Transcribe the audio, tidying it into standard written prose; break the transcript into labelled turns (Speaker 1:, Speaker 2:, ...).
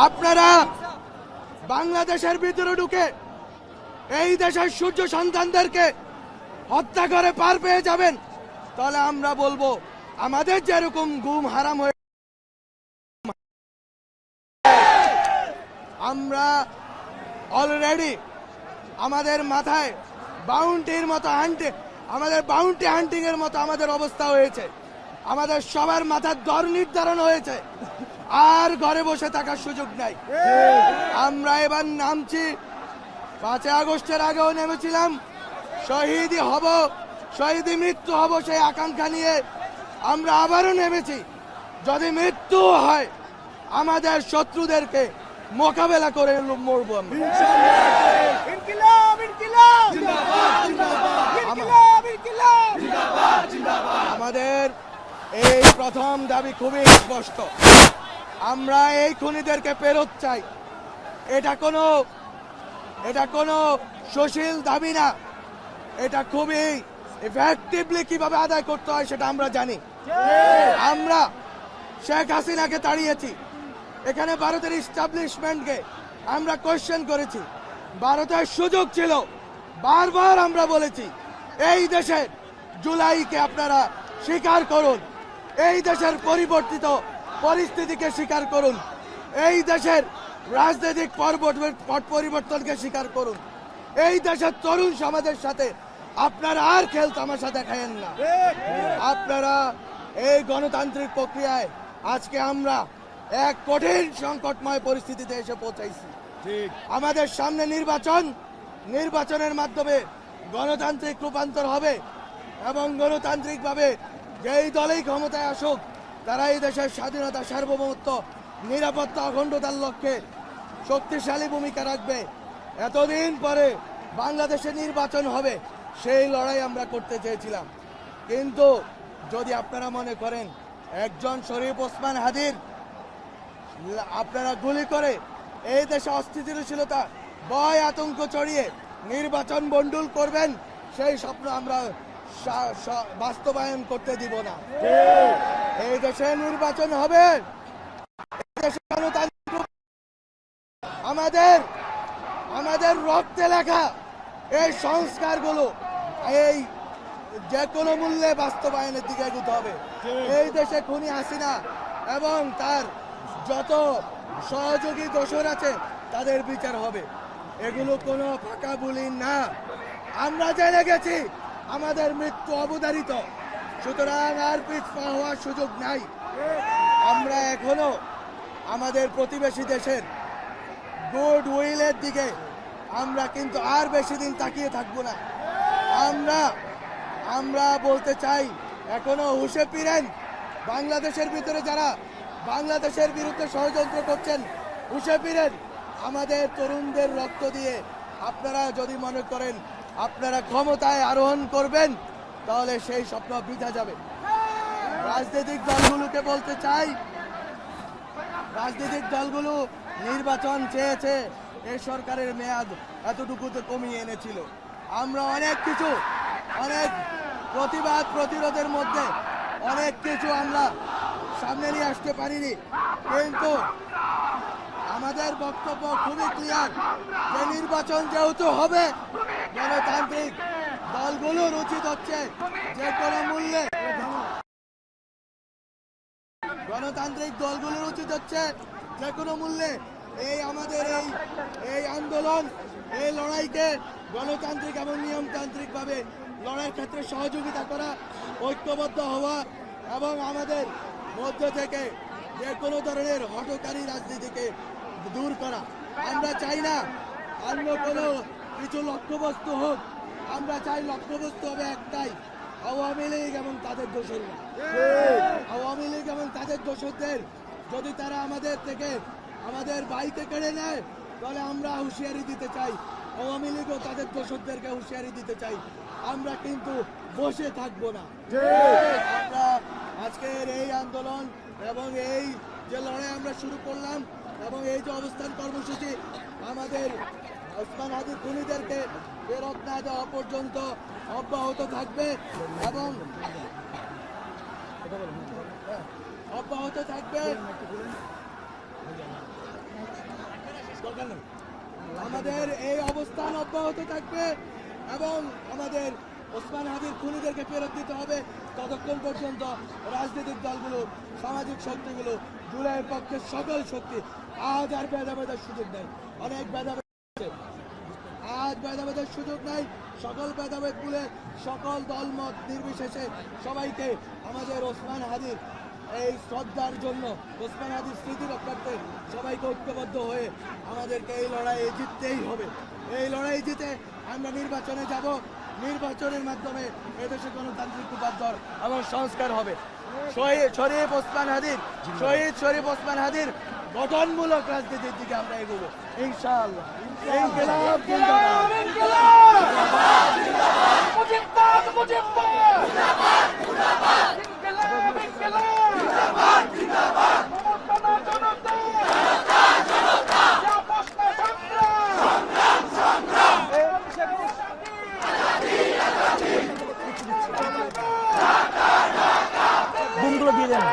Speaker 1: আপনারা বাংলাদেশের ভিতরে ঢুকে এই দেশের সূর্য সন্তানদেরকে হত্যা করে পার পেয়ে যাবেন, তাহলে আমরা বলবো আমাদের যেরকম গুম হারাম হয়ে আমরা অলরেডি আমাদের মাথায় বাউন্টির মতো বাউন্টি হান্টিং এর মতো আমাদের অবস্থা হয়েছে। আমাদের সবার মাথার দর নির্ধারণ হয়েছে, আর ঘরে বসে থাকার সুযোগ নাই। আমরা এবার নামছি, 5 আগস্টের আগেও নেমেছিলাম, শহীদই হব, শহীদী মৃত্যু হব সেই আকাঙ্ক্ষা নিয়ে আমরা আবারও নেমেছি। যদি মৃত্যু হয় আমাদের শত্রুদেরকে মোকাবেলা করে মরবো আমরা। আমাদের এই প্রথম দাবি খুবই স্পষ্ট, আমরা এই খুনিদেরকে ফেরত চাই। এটা কোনো সুশীল দাবি না, এটা খুবই ইফেক্টিভলি কিভাবে আদায় করতে হয় সেটা আমরা জানি। আমরা শেখ হাসিনাকে তাড়িয়েছি, এখানে ভারতের ইস্টাবলিশমেন্টকে আমরা কোয়েশ্চেন করেছি। ভারতের সুযোগ ছিল, বারবার আমরা বলেছি এই দেশের জুলাইকে আপনারা স্বীকার করুন, এই দেশের পরিবর্তিত পরিস্থিতিকে স্বীকার করুন, এই দেশের রাজনৈতিক পট পরিবর্তনকে স্বীকার করুন। এই দেশের তরুণ সমাজের সাথে আপনারা আর খেল তামাশা দেখায়েন না। আপনারা এই গণতান্ত্রিক প্রক্রিয়ায় আজকে আমরা এক কঠিন সংকটময় পরিস্থিতিতে এসে পৌঁছাইছি। আমাদের সামনে নির্বাচনের মাধ্যমে গণতান্ত্রিক রূপান্তর হবে এবং গণতান্ত্রিকভাবে যেই দলেই ক্ষমতায় আসুক তারা এই দেশের স্বাধীনতা, সার্বভৌমত্ব, নিরাপত্তা, অখণ্ডতার লক্ষ্যে শক্তিশালী ভূমিকা রাখবে। এতদিন পরে বাংলাদেশে নির্বাচন হবে, সেই লড়াই আমরা করতে চেয়েছিলাম। কিন্তু যদি আপনারা মনে করেন একজন শরীফ ওসমান হাদির আপনারা গুলি করে এই দেশে অস্থিতিশীলতা, ভয়, আতঙ্ক ছড়িয়ে নির্বাচন বন্ডুল করবেন, সেই স্বপ্ন আমরা বাস্তবায়ন করতে দিব না। এই দেশে নির্বাচন হবে, আমাদের রক্তে লেখা এই সংস্কারগুলো এই যে কোনো মূল্যে বাস্তবায়নের দিকে এগোতে হবে। এই দেশে খুনি হাসিনা এবং তার যত সহযোগী দোসর আছে তাদের বিচার হবে। এগুলো কোনো ফাঁকা বুলি না। আমরা জেনে গেছি আমাদের মৃত্যু অবধারিত, সুতরাং আর পিছপা হওয়ার সুযোগ নাই। আমরা এখনো আমাদের প্রতিবেশী দেশের গুড উইলের দিকে আমরা কিন্তু আর বেশি দিন তাকিয়ে থাকবো না। আমরা বলতে চাই এখনো হুঁশে ফিরেন। বাংলাদেশের ভিতরে যারা বাংলাদেশের বিরুদ্ধে ষড়যন্ত্র করছেন, হুঁশে ফিরেন। আমাদের তরুণদের রক্ত দিয়ে আপনারা যদি মনে করেন আপনারা ক্ষমতায় আরোহণ করবেন, তাহলে সেই স্বপ্ন বৃথা যাবে। রাজনৈতিক দলগুলোকে বলতে চাই, রাজনৈতিক দলগুলো নির্বাচন চেয়েছে, এই সরকারের মেয়াদ এতটুকুতে কমিয়ে এনেছিল। আমরা অনেক প্রতিবাদ প্রতিরোধের মধ্যে অনেক কিছু আমরা সামনে নিয়ে আসতে পারিনি, কিন্তু আমাদের বক্তব্য খুবই ক্লিয়ার যে নির্বাচন যেহেতু হবে, গণতান্ত্রিক দলগুলোর উচিত হচ্ছে যে কোনো মূল্যে আমাদের এই আন্দোলন, এই লড়াইকে গণতান্ত্রিক এবং নিয়মতান্ত্রিক ভাবে লড়াইয়ের ক্ষেত্রে সহযোগিতা করা, ঐক্যবদ্ধ হওয়া এবং আমাদের মধ্য থেকে যে কোনো ধরনের হঠকারী রাজনীতিকে দূর করা। আমরা চাই না অন্য কোনো কিছু লক্ষ্যবস্তু হোক, আমরা চাই লক্ষ্যবস্তু হবে একটাই, আওয়ামী লীগ এবং তাদের দোসররা। আওয়ামী লীগ এবং তাদের দোসরদের যদি তারা আমাদের থেকে আমাদের বাইকে কেড়ে নেয়, তাহলে আমরা হুঁশিয়ারি দিতে চাই, আওয়ামী লীগ ও তাদের দোসরদেরকে হুঁশিয়ারি দিতে চাই, আমরা কিন্তু বসে থাকবো না। আমরা আজকের এই আন্দোলন এবং এই যে লড়াই আমরা শুরু করলাম এবং এই যে অবস্থান কর্মসূচি আমাদের ওসমান হাদির খুনিদেরকে ফেরত না দেওয়া পর্যন্ত অব্যাহত থাকবে এবং অব্যাহত থাকবে। দরকার নেই। আমাদের এই অবস্থান অব্যাহত থাকবে এবং আমাদের ওসমান হাদির খুনিদেরকে ফেরত দিতে হবে ততক্ষণ পর্যন্ত রাজনৈতিক দলগুলো, সামাজিক শক্তিগুলো, জুলাইয়ের পক্ষে সকল শক্তি আজ আর ভেদাভেদের সুযোগ নেই। অনেক ভেদাভেদ আছে, আজ ভেদাভেদের সুযোগ নাই। সকল ভেদাভেদ ভুলে সকল দলমত নির্বিশেষে সবাইকে আমাদের ওসমান হাদির এই শ্রদ্ধার জন্য, ওসমান হাদির স্মৃতি রক্ষার্থে সবাইকে ঐক্যবদ্ধ হয়ে আমাদেরকে এই লড়াইয়ে জিততেই হবে। এই লড়াই জিতে আমরা নির্বাচনে যাব। নির্বাচনের মাধ্যমে এদেশে গণতান্ত্রিক রূপান্তর এবং সংস্কার হবে। শহীদ শরীফ ওসমান হাদির গঠনমূলক রাজনীতির দিকে আমরা এগোবো ইনশাআল্লাহ। ইনকিলাব জিন্দাবাদ,
Speaker 2: ইনকিলাব মুজিববাদ, মুজিববাদ ইনকিলাব, ইনকিলাব মমতা জনতা, যা প্রশ্ন সংগ্রাম,
Speaker 3: বুমগুলো দিয়ে দেন।